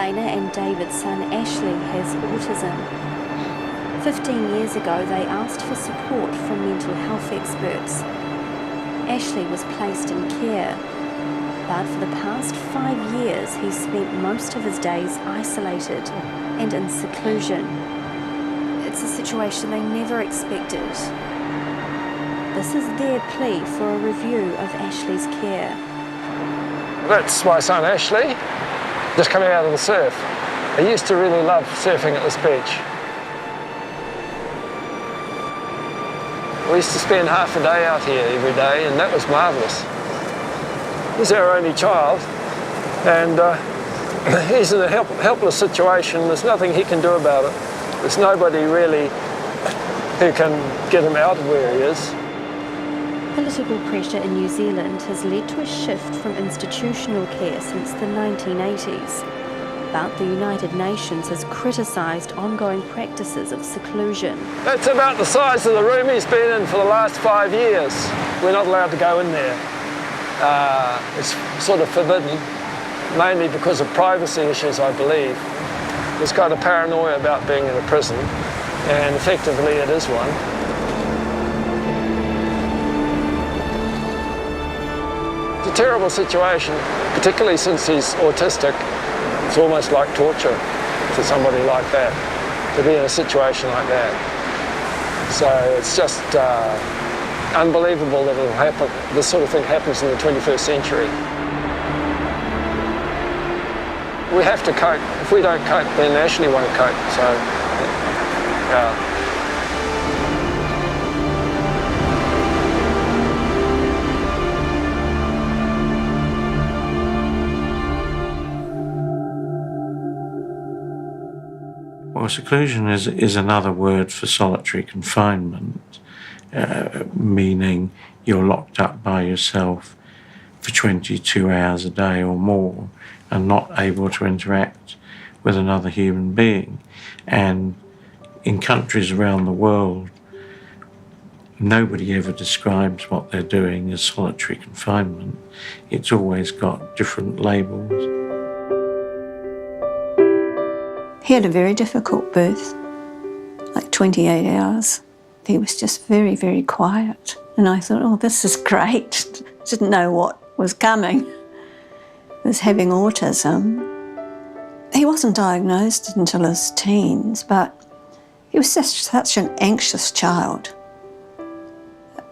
Elena and David's son Ashley has autism. 15 years ago, they asked for support from mental health experts. Ashley was placed in care, but for the past 5 years, he's spent most of his days isolated and in seclusion. It's a situation they never expected. This is their plea for a review of Ashley's care. That's my son Ashley, just coming out of the surf. He used to really love surfing at this beach. We used to spend half a day out here every day, and that was marvellous. He's our only child, and he's in a helpless situation. There's nothing he can do about it. There's nobody really who can get him out of where he is. Political pressure in New Zealand has led to a shift from institutional care since the 1980s. But the United Nations has criticised ongoing practices of seclusion. That's about the size of the room he's been in for the last 5 years. We're not allowed to go in there. It's sort of forbidden, mainly because of privacy issues, I believe. There's kind of paranoia about being in a prison, and effectively it is one. It's a terrible situation, particularly since he's autistic. It's almost like torture to somebody like that, to be in a situation like that. So it's just unbelievable that it'll happen. This sort of thing happens in the 21st century. We have to cope. If we don't cope, then Ashley won't cope. So, yeah. Well, seclusion is another word for solitary confinement, meaning you're locked up by yourself for 22 hours a day or more and not able to interact with another human being. And in countries around the world, nobody ever describes what they're doing as solitary confinement. It's always got different labels. He had a very difficult birth, like 28 hours. He was just very, very quiet. And I thought, oh, this is great. Didn't know what was coming. He was having autism. He wasn't diagnosed until his teens, but he was such an anxious child.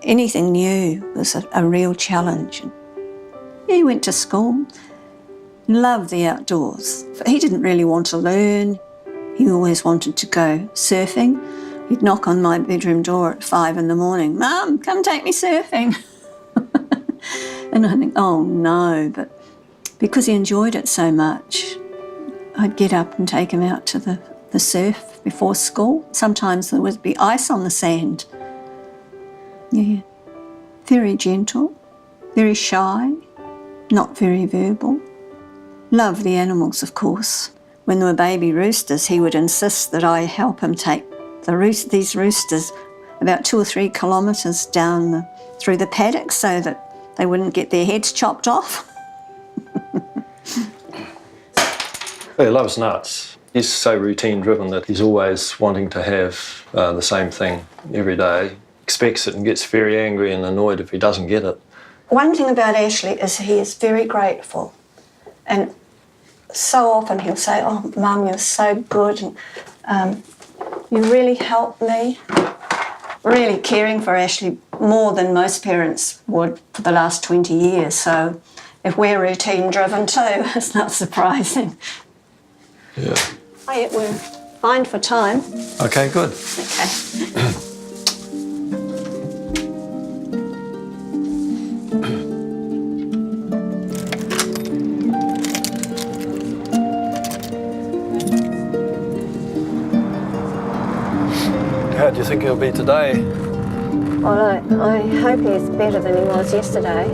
Anything new was a real challenge. He went to school. Loved the outdoors. He didn't really want to learn. He always wanted to go surfing. He'd knock on my bedroom door at 5 in the morning. "Mum, come take me surfing." And I think, oh no, but because he enjoyed it so much, I'd get up and take him out to the surf before school. Sometimes there would be ice on the sand. Yeah, very gentle, very shy, not very verbal. Loved the animals, of course. When there were baby roosters, he would insist that I help him take these roosters about 2 or 3 kilometres down through the paddock so that they wouldn't get their heads chopped off. He loves nuts. He's so routine-driven that he's always wanting to have the same thing every day. Expects it and gets very angry and annoyed if he doesn't get it. One thing about Ashley is he is very grateful. And so often he'll say, "Oh, Mum, you're so good, and you really helped me." Really caring for Ashley more than most parents would for the last 20 years. So if we're routine-driven too, it's not surprising. Yeah. Oh, yeah, we're fine for time. Okay, good. Okay. How do you think he'll be today? Well, I hope he's better than he was yesterday.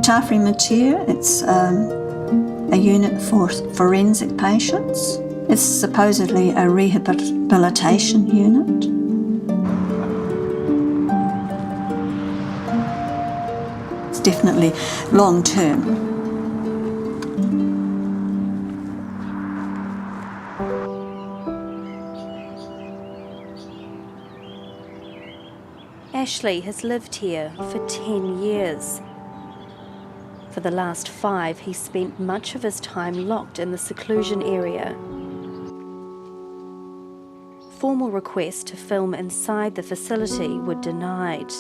Tafri Matir, it's a unit for forensic patients. It's supposedly a rehabilitation unit. It's definitely long-term. Ashley has lived here for 10 years. For the last 5, he spent much of his time locked in the seclusion area. Formal requests to film inside the facility were denied.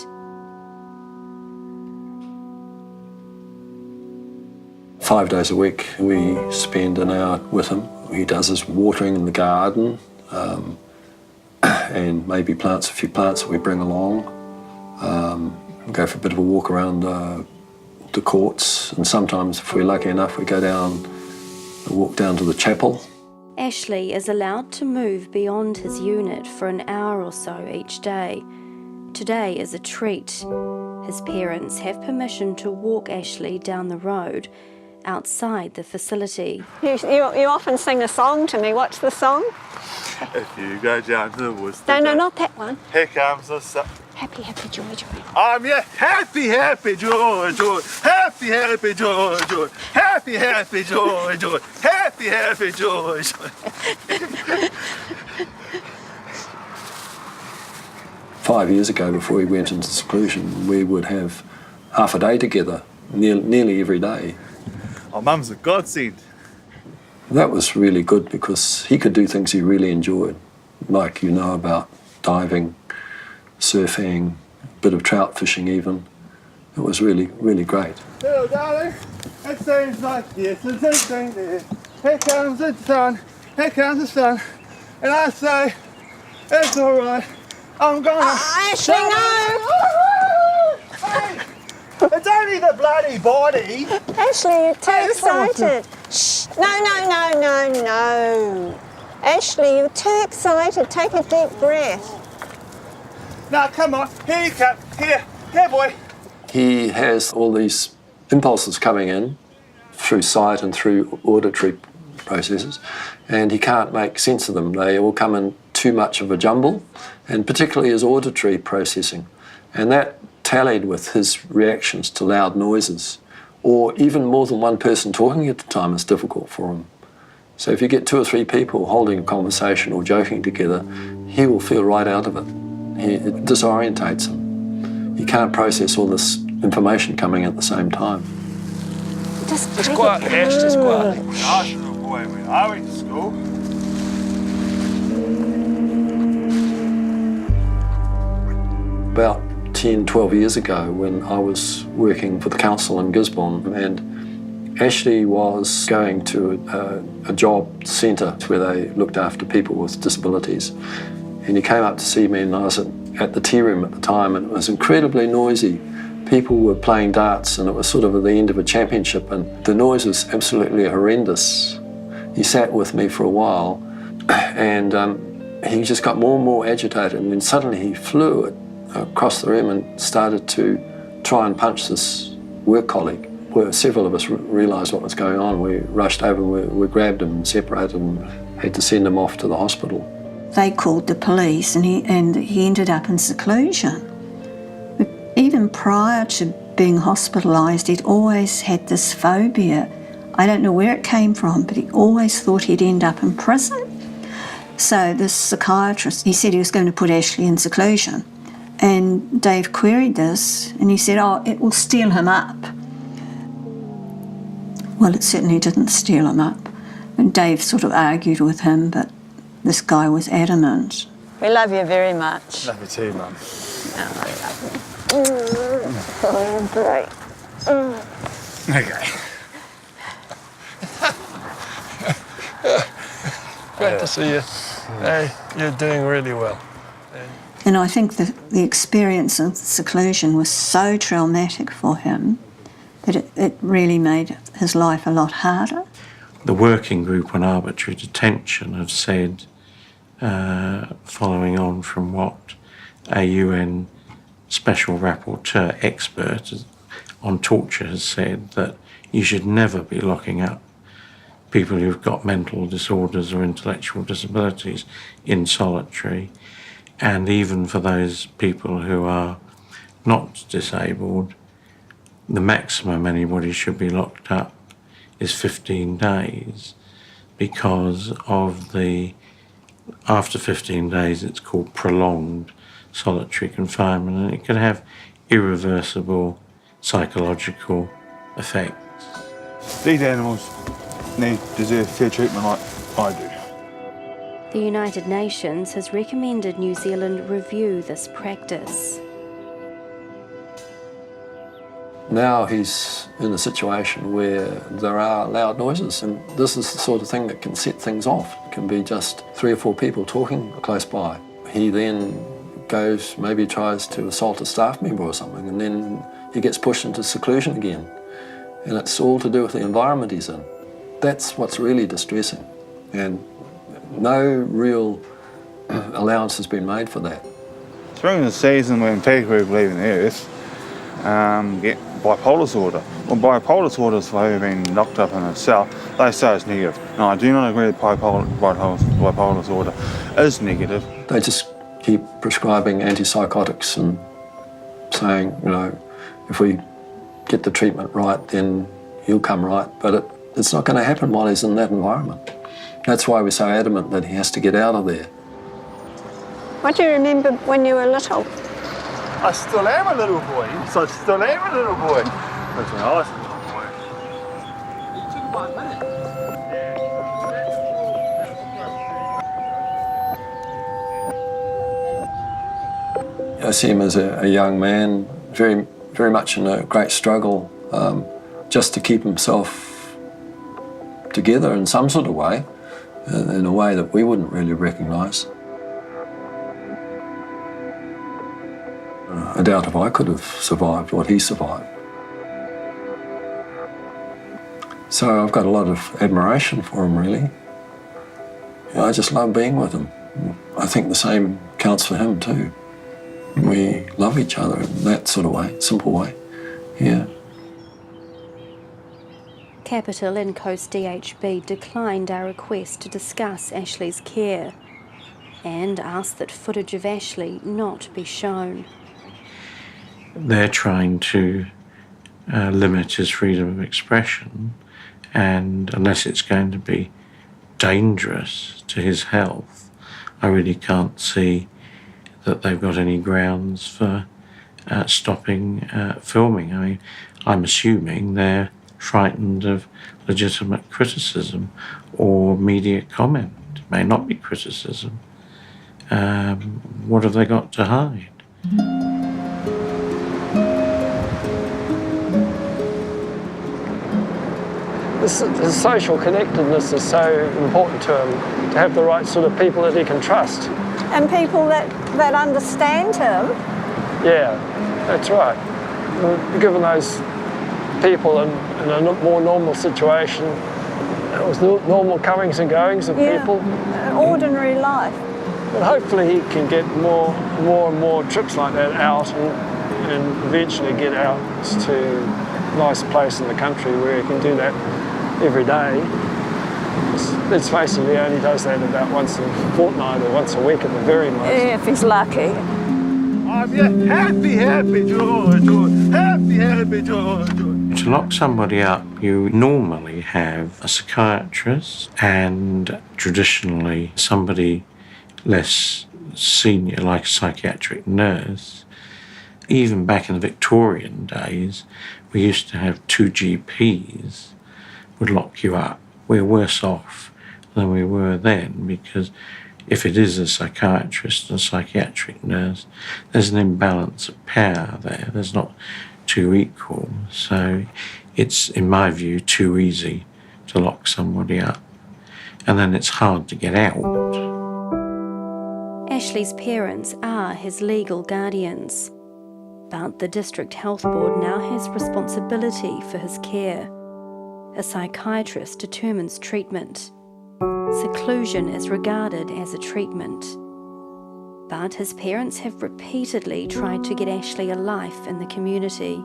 Five days a week we spend an hour with him. He does his watering in the garden and maybe plants a few plants that we bring along. Go for a bit of a walk around the courts, and sometimes if we're lucky enough we go down, walk down to the chapel. Ashley is allowed to move beyond his unit for an hour or so each day. Today is a treat. His parents have permission to walk Ashley down the road outside the facility. You often sing a song to me. What's the song? If you go down to the woods. No, not that one. Here comes the sun. Happy, happy, joy, joy. Yeah, happy, happy, joy, joy. Happy, happy, joy, joy. Happy, happy, joy, joy. Happy, happy, joy, joy. 5 years ago, before we went into seclusion, we would have half a day together, nearly every day. Oh, Mum's a godsend. That was really good because he could do things he really enjoyed, like about diving, surfing, a bit of trout fishing even. It was really, really great. Hello, darling. It seems like yesterday there. Here comes the sun. Here comes the sun. And I say, it's all right. I'm gonna... Ashley, no! Hey, it's only the bloody body. Ashley, you're too excited. Shh. No. Ashley, you're too excited. Take a deep breath. Now, come on. Here you come. Here, boy. He has all these impulses coming in through sight and through auditory processes, and he can't make sense of them. They all come in too much of a jumble, and particularly his auditory processing. And that tallied with his reactions to loud noises, or even more than one person talking at the time is difficult for him. So if you get 2 or 3 people holding a conversation or joking together, he will feel right out of it. It disorientates him. He can't process all this information coming at the same time. Just quiet, Ash, just quiet. Nice little boy, man. I went to school. About 10, 12 years ago, when I was working for the council in Gisborne, and Ashley was going to a job centre where they looked after people with disabilities. And he came up to see me, and I was at the tea room at the time, and it was incredibly noisy. People were playing darts, and it was sort of at the end of a championship, and the noise was absolutely horrendous. He sat with me for a while, and he just got more and more agitated, and then suddenly he flew across the room and started to try and punch this work colleague. Where several of us realised what was going on. We rushed over, we grabbed him and separated him, had to send him off to the hospital. They called the police and he ended up in seclusion. But even prior to being hospitalised, he'd always had this phobia. I don't know where it came from, but he always thought he'd end up in prison. So this psychiatrist, he said he was going to put Ashley in seclusion. And Dave queried this and he said, it will steel him up. Well, it certainly didn't steel him up. And Dave sort of argued with him, but this guy was adamant. We love you very much. Love you too, Mum. Oh, great. Okay. Great to see you. Hey, you're doing really well. And I think the experience of seclusion was so traumatic for him that it really made his life a lot harder. The working group on arbitrary detention have said, following on from what a UN special rapporteur expert on torture has said, that you should never be locking up people who've got mental disorders or intellectual disabilities in solitary. And even for those people who are not disabled, the maximum anybody should be locked up is 15 days because of after 15 days it's called prolonged solitary confinement, and it can have irreversible psychological effects. These animals deserve fair treatment like I do. The United Nations has recommended New Zealand review this practice. Now he's in a situation where there are loud noises, and this is the sort of thing that can set things off. It can be just 3 or 4 people talking close by. He then goes, maybe tries to assault a staff member or something, and then he gets pushed into seclusion again. And it's all to do with the environment he's in. That's what's really distressing, and no real allowance has been made for that. During the season when people who believe in the earth get bipolar disorder. Well, bipolar disorder is for having been locked up in a cell. They say it's negative. No, I do not agree that bipolar disorder is negative. They just keep prescribing antipsychotics and saying, you know, if we get the treatment right, then he'll come right. But it's not going to happen while he's in that environment. That's why we're so adamant that he has to get out of there. What do you remember when you were little? I still am a little boy. So I still am a little boy. That's when I was a little boy. It took 5 minutes. I see him as a young man, very much in a great struggle just to keep himself together in some sort of way, in a way that we wouldn't really recognise. I doubt if I could have survived what he survived. So I've got a lot of admiration for him, really. I just love being with him. I think the same counts for him too. We love each other in that sort of way, simple way, yeah. Capital and Coast DHB declined our request to discuss Ashley's care and asked that footage of Ashley not be shown. They're trying to limit his freedom of expression, and unless it's going to be dangerous to his health, I really can't see that they've got any grounds for stopping filming. I mean, I'm assuming they're frightened of legitimate criticism or media comment. It may not be criticism. What have they got to hide? The social connectedness is so important to him, to have the right sort of people that he can trust. And people that understand him. Yeah, that's right. Given those people in a more normal situation, it was normal comings and goings of people. Ordinary life. But hopefully he can get more and more trips like that out and eventually get out to a nice place in the country where he can do that every day. Let's face it, he only does that about once a fortnight or once a week at the very most. Yeah, if he's lucky. I'm happy, George. Happy, George. To lock somebody up, you normally have a psychiatrist and traditionally somebody less senior, like a psychiatric nurse. Even back in the Victorian days, we used to have 2 GPs would lock you up. We're worse off than we were then, because if it is a psychiatrist and a psychiatric nurse, there's an imbalance of power there. There's not 2 equal. So it's, in my view, too easy to lock somebody up. And then it's hard to get out. Ashley's parents are his legal guardians, but the District Health Board now has responsibility for his care. A psychiatrist determines treatment. Seclusion is regarded as a treatment. But his parents have repeatedly tried to get Ashley a life in the community.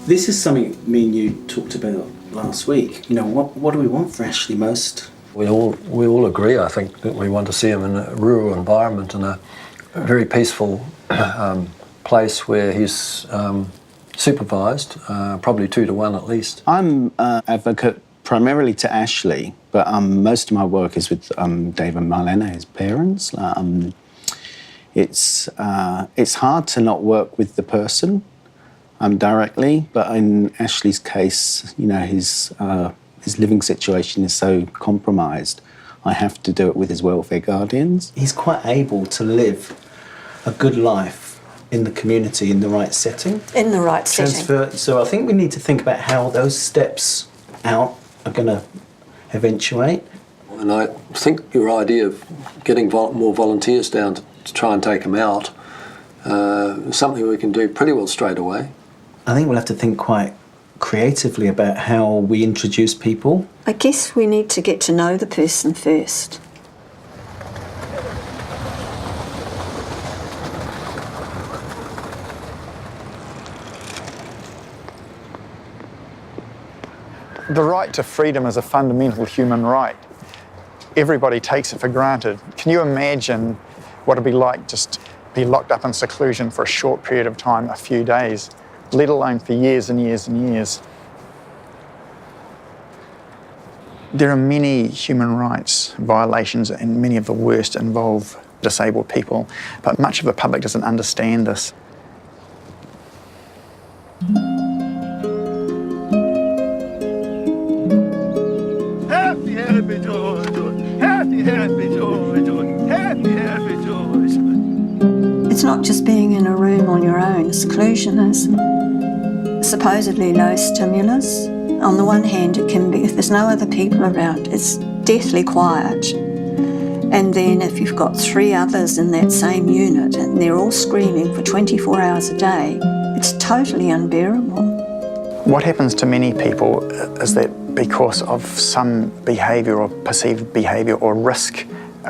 This is something me and you talked about last week. You know, what do we want for Ashley most? We all agree, I think, that we want to see him in a rural environment, in a very peaceful place where he's supervised, probably 2 to 1 at least. I'm an advocate primarily to Ashley, but most of my work is with Dave and Marlene, his parents. It's hard to not work with the person directly, but in Ashley's case, you know, his living situation is so compromised. I have to do it with his welfare guardians. He's quite able to live a good life in the community in the right setting. In the right setting. So I think we need to think about how those steps out are going to eventuate. And I think your idea of getting more volunteers down to try and take them out is something we can do pretty well straight away. I think we'll have to think quite creatively about how we introduce people. I guess we need to get to know the person first. The right to freedom is a fundamental human right. Everybody takes it for granted. Can you imagine what it'd be like just be locked up in seclusion for a short period of time, a few days, let alone for years and years and years? There are many human rights violations, and many of the worst involve disabled people, but much of the public doesn't understand this. Happy, happy, joy, joy. Happy, happy, joy, joy. Happy, happy, joy, joy. It's not just being in a room on your own. Seclusion is supposedly low stimulus. On the one hand, it can be, if there's no other people around, it's deathly quiet. And then if you've got 3 others in that same unit and they're all screaming for 24 hours a day, it's totally unbearable. What happens to many people is that because of some behaviour or perceived behaviour or risk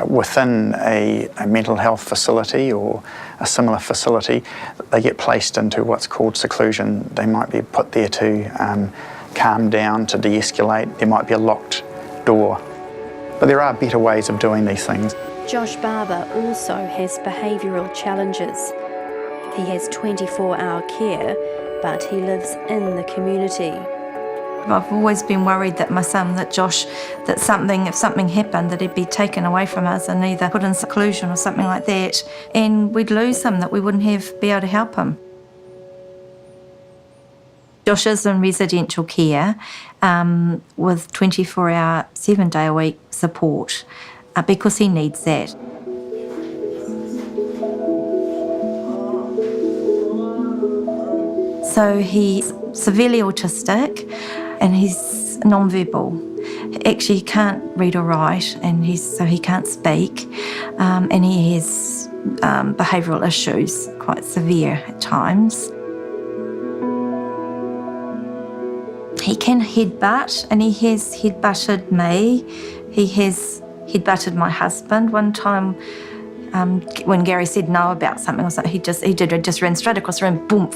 within a mental health facility or a similar facility, they get placed into what's called seclusion. They might be put there to calm down, to de-escalate. There might be a locked door. But there are better ways of doing these things. Josh Barber also has behavioural challenges. He has 24-hour care, but he lives in the community. I've always been worried that my son, that Josh, if something happened, that he'd be taken away from us and either put in seclusion or something like that, and we'd lose him, that we wouldn't be able to help him. Josh is in residential care with 24-hour, 7-day-a-week support because he needs that. So he's severely autistic and he's non-verbal. Actually, he can't read or write, and so he can't speak, and he has behavioural issues, quite severe at times. He can headbutt, and he has headbutted me. He has headbutted my husband. One time, when Gary said no about something or something, he just ran straight across the room, boom,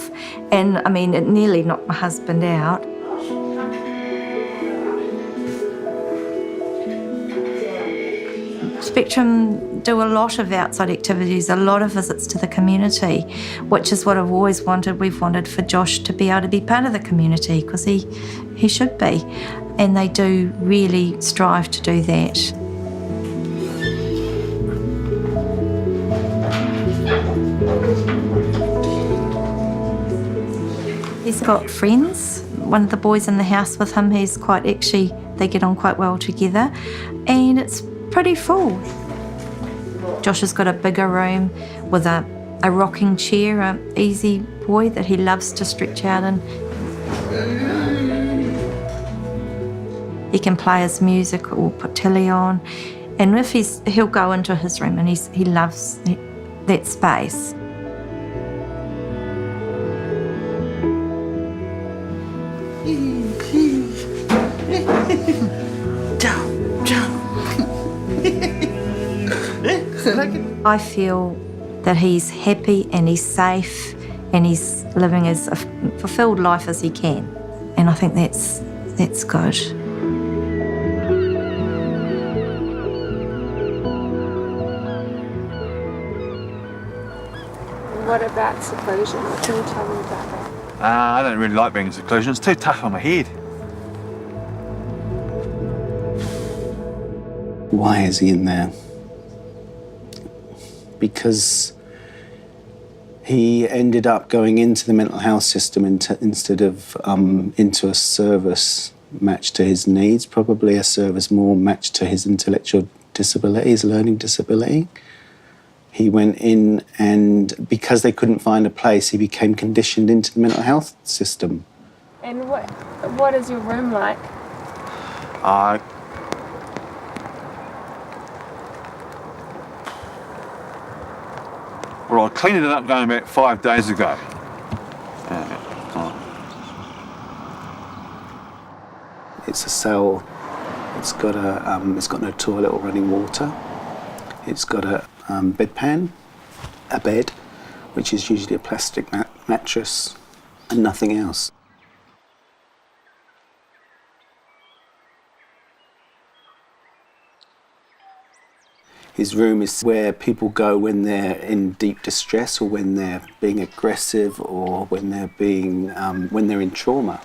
and I mean, it nearly knocked my husband out. Spectrum do a lot of outside activities, a lot of visits to the community, which is what I've always wanted. We've wanted for Josh to be able to be part of the community because he should be, and they do really strive to do that. He's got friends. One of the boys in the house with him, they get on quite well together, and it's pretty full. Josh has got a bigger room with a rocking chair, an easy boy that he loves to stretch out in. He can play his music or put telly on, and he'll go into his room and he loves that space. I feel that he's happy and he's safe and he's living as a fulfilled life as he can, and I think that's good. What about seclusion? What can you tell me about that? I don't really like being in seclusion. It's too tough on my head. Why is he in there? Because He ended up going into the mental health system instead of into a service matched to his needs, probably a service more matched to his intellectual disability, his learning disability. He went in, and because they couldn't find a place, he became conditioned into the mental health system. And what is your room like? Well, I cleaned it up going about 5 days ago. It's a cell. It's got no toilet or running water. It's got a bedpan, a bed, which is usually a plastic mattress, and nothing else. His room is where people go when they're in deep distress, or when they're being aggressive, or when they're in trauma.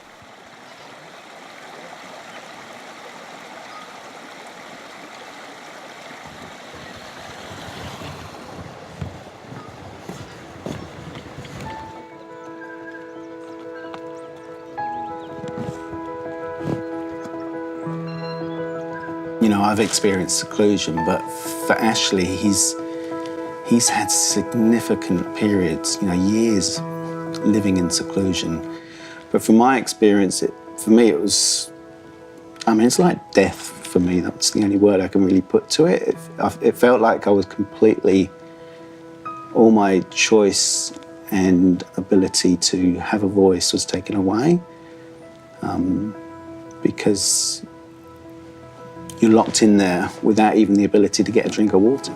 You know, I've experienced seclusion, but for Ashley, he's had significant periods, years living in seclusion. But from my experience, for me, it's like death for me. That's the only word I can really put to it. It felt like I was completely, all my choice and ability to have a voice was taken away, because you're locked in there without even the ability to get a drink of water.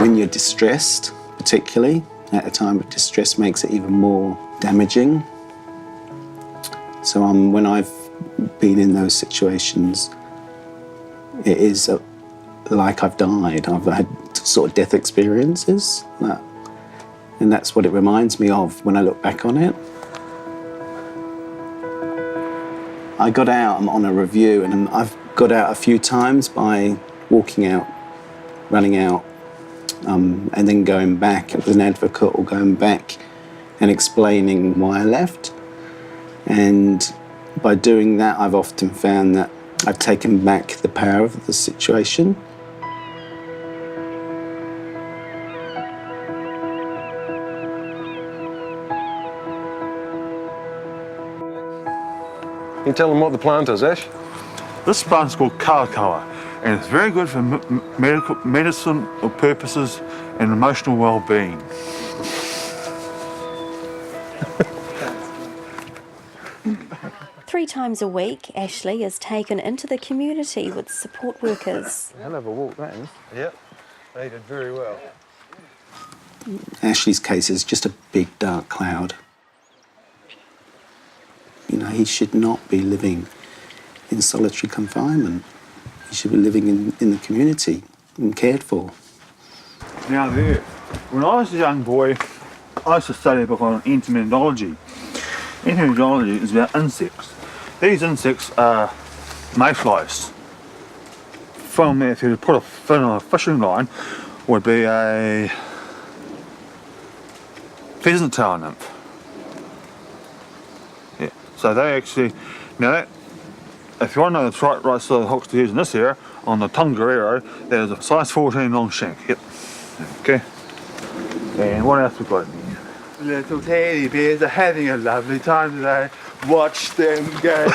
When you're distressed, particularly, at a time of distress makes it even more damaging. So when I've been in those situations, it is like I've died. I've had sort of death experiences, and that's what it reminds me of when I look back on it. I got out, I'm on a review, and I've got out a few times by walking out, running out, and then going back with an advocate, or going back and explaining why I left. And by doing that, I've often found that I've taken back the power of the situation. You tell them what the plant is, Ash? This plant's called kawakawa, and it's very good for medicine purposes and emotional well-being. Three times a week, Ashley is taken into the community with support workers. Hell of a walk, that is. Yep, they did very well. Ashley's case is just a big dark cloud. He should not be living in solitary confinement. He should be living in the community and cared for. Now when I was a young boy, I used to study a book on entomology. Entomology is about insects. These insects are mayflies. From there, if you put a fin on a fishing line, would be a pheasant tail nymph. Yeah. So they actually, if you want to know the right sort of hooks to use in this area, on the Tongariro, there's a size 14 long shank. Yep. Okay. And what else we got in here? Little teddy bears are having a lovely time today. Watch them go.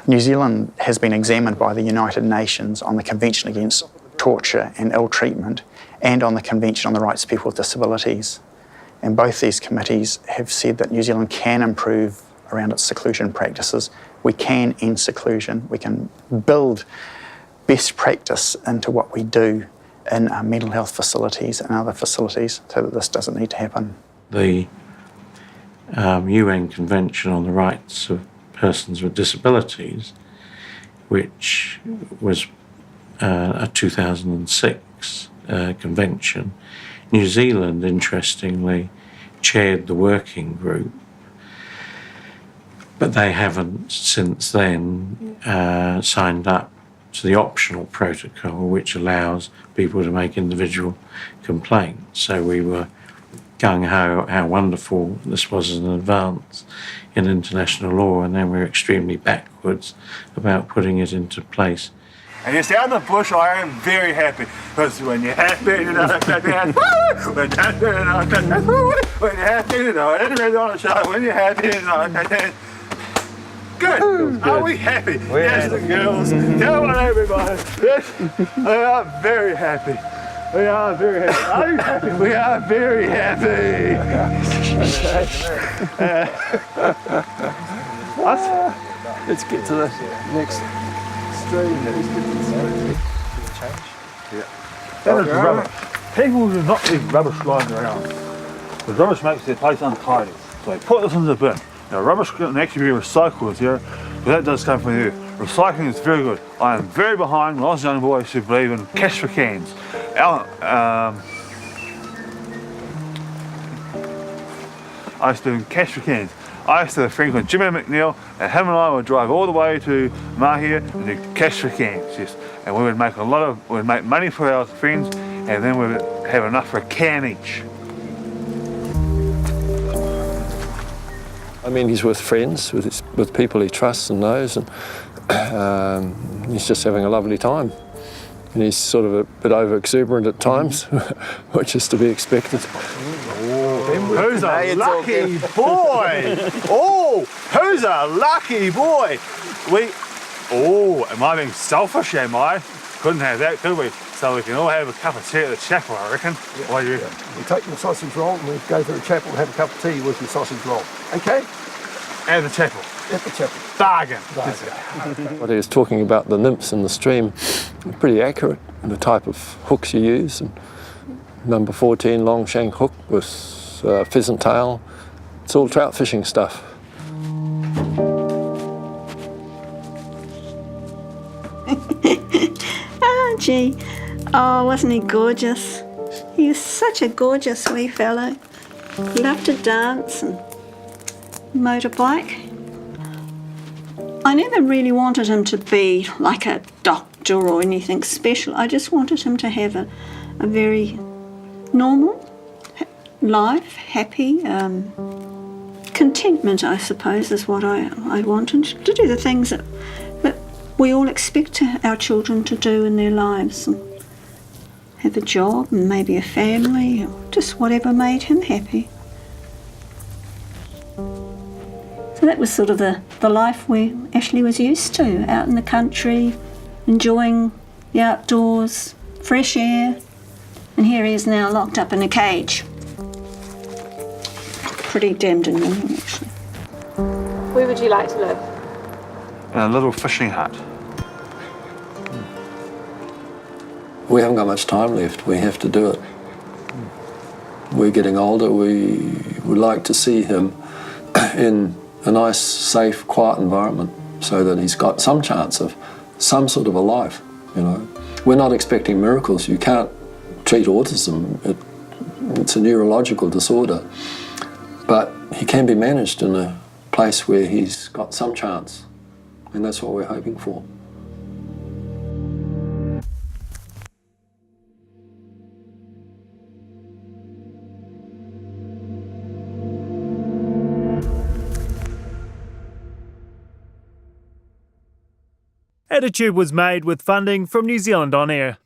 New Zealand has been examined by the United Nations on the Convention Against Torture and Ill Treatment and on the Convention on the Rights of People with Disabilities. And both these committees have said that New Zealand can improve around its seclusion practices. We can end seclusion. We can build best practice into what we do in our mental health facilities and other facilities so that this doesn't need to happen. The UN Convention on the Rights of Persons with Disabilities, which was a 2006 convention, New Zealand, interestingly, chaired the working group. But they haven't since then signed up to the optional protocol, which allows people to make individual complaints. So we were gung-ho how wonderful this was as an advance in international law, and then we were extremely backwards about putting it into place. And you see, out in the bush, I am very happy. Because when you're happy, you know, when you're happy, you know, when you're happy, you know, everybody's on the show. When you're happy, you know, good. Are we happy? Yes, the girls. Come on, everybody. Yes, we are very happy. We are very happy. Are you happy? We are very happy. Let's get to the next stream. That is rubbish. People do not leave rubbish lying around. The rubbish makes their place untidy. So they put this in the bin. Now rubbish can actually be recycled here, but that does come from you. Recycling is very good. I am very behind. When I was a young boy, I used to believe in cash for cans. I used to do cash for cans. I used to have a friend called Jimmy McNeil, and him and I would drive all the way to Mahia and do cash for cans, yes. And we would make we'd make money for our friends, and then we'd have enough for a can each. I mean, he's with friends, with people he trusts and knows, and he's just having a lovely time. And he's sort of a bit over-exuberant at times, which is to be expected. Who's a lucky boy? Oh, who's a lucky boy? Am I being selfish, am I? Couldn't have that, could we? So we can all have a cup of tea at the chapel, I reckon. Yeah. What do you reckon? We take your sausage roll and we go to the chapel and have a cup of tea with your sausage roll. Okay? At the chapel. At the chapel. Bargain. What he was talking about, the nymphs in the stream, pretty accurate. The type of hooks you use. And number 14 long shank hook with pheasant tail. It's all trout fishing stuff. Oh, gee. Oh, wasn't he gorgeous? He was such a gorgeous wee fellow. Loved to dance and motorbike. I never really wanted him to be like a doctor or anything special. I just wanted him to have a very normal life, happy, contentment, I suppose, is what I wanted. To do the things that we all expect our children to do in their lives. And have a job and maybe a family, or just whatever made him happy. So that was sort of the life where Ashley was used to, out in the country, enjoying the outdoors, fresh air, and here he is now locked up in a cage. Pretty damned annoying, actually. Where would you like to live? In a little fishing hut. We haven't got much time left. We have to do it. We're getting older. We would like to see him in a nice, safe, quiet environment so that he's got some chance of some sort of a life, you know. We're not expecting miracles. You can't treat autism. It's a neurological disorder. But he can be managed in a place where he's got some chance, and that's what we're hoping for. Attitude was made with funding from New Zealand On Air.